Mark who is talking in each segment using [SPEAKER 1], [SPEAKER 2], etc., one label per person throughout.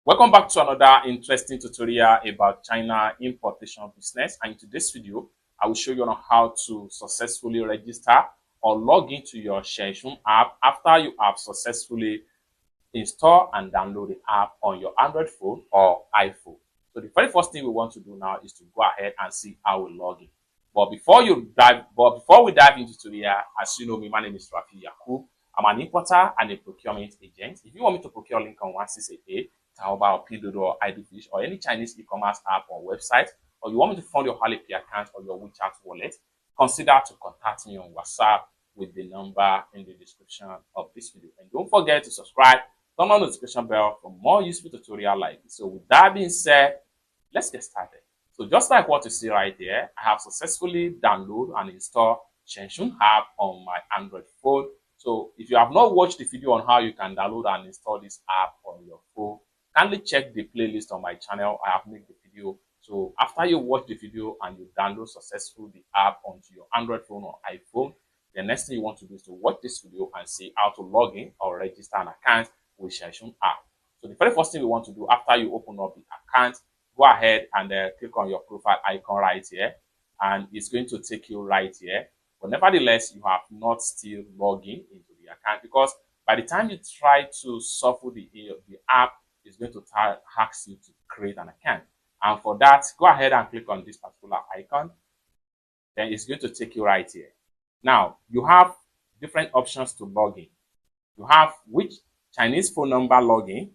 [SPEAKER 1] Welcome back to another interesting tutorial about China importation business. And in today's video, I will show you on how to successfully register or log into your Zhuanzhuan app after you have successfully installed and download the app on your Android phone or iPhone. So the very first thing we want to do now is to go ahead and see how we log in. But before we dive into tutorial, as you know me, my name is Rafi Yakub. I'm an importer and a procurement agent. If you want me to procure Lincoln 168, Taobao, or pinduoduo, IDFish, or any Chinese e-commerce app or website, or you want me to fund your Alipay account or your WeChat wallet, consider to contact me on WhatsApp with the number in the description of this video. And don't forget to subscribe, turn on the notification bell for more useful tutorials like this. So with that being said, let's get started. So just like what you see right there, I have successfully downloaded and installed Zhuanzhuan app on my Android phone. So if you have not watched the video on how you can download and install this app on your phone, kindly check the playlist on my channel. I have made the video. So after you watch the video and you download successfully the app onto your Android phone or iPhone, the next thing you want to do is to watch this video and see how to log in or register an account with Zhuanzhuan app. So the very first thing we want to do after you open up the account, go ahead and click on your profile icon right here, and it's going to take you right here. But nevertheless, you have not still logged in into the account, because by the time you try to shuffle the app, it's going to ask you to create an account. And for that, go ahead and click on this particular icon. Then it's going to take you right here. Now, you have different options to log in. You have which Chinese phone number login,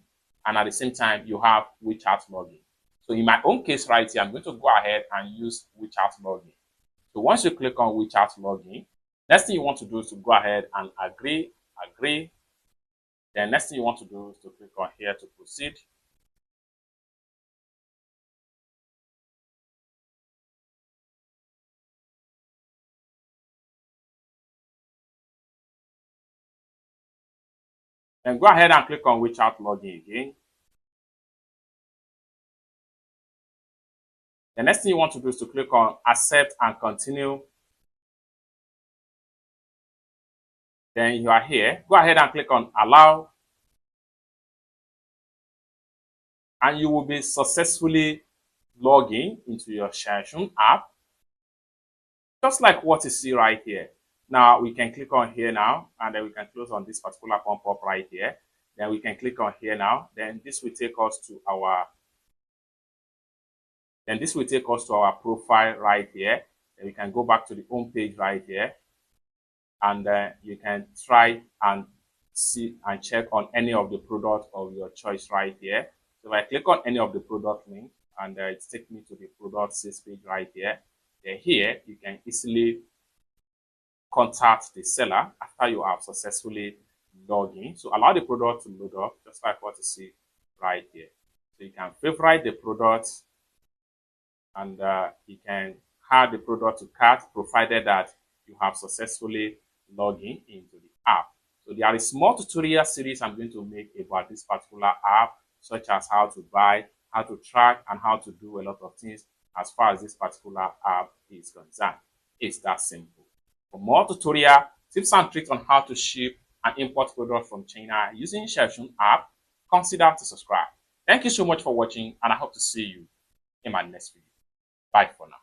[SPEAKER 1] and at the same time, you have WeChat login. So in my own case right here, I'm going to go ahead and use WeChat login. So once you click on WeChat login, next thing you want to do is to go ahead and agree. Then next thing you want to do is to click on here to proceed. Then go ahead and click on WeChat login again. The next thing you want to do is to click on accept and continue. Then you are here. Go ahead and click on allow. And you will be successfully logging into your Zhuanzhuan app. Just like what you see right here. Now we can click on here now, and then we can close on this particular pop-up right here. Then we can click on here now. Then this will take us to our profile right here. Then we can go back to the home page right here, and you can try and see and check on any of the products of your choice right here. So if I click on any of the product link, and it takes me to the product sales page right here. Then here you can easily contact the seller after you have successfully logged in. So allow the product to load up, just like what you see right here. So you can favorite the product, and you can add the product to cart, provided that you have successfully logged in into the app. So there is more tutorial series I'm going to make about this particular app, such as how to buy, how to track, and how to do a lot of things as far as this particular app is concerned. It's that simple. For more tutorial tips and tricks on how to ship and import products from China using Zhuanzhuan app, consider to subscribe. Thank you so much for watching, and I hope to see you in my next video. Bye for now.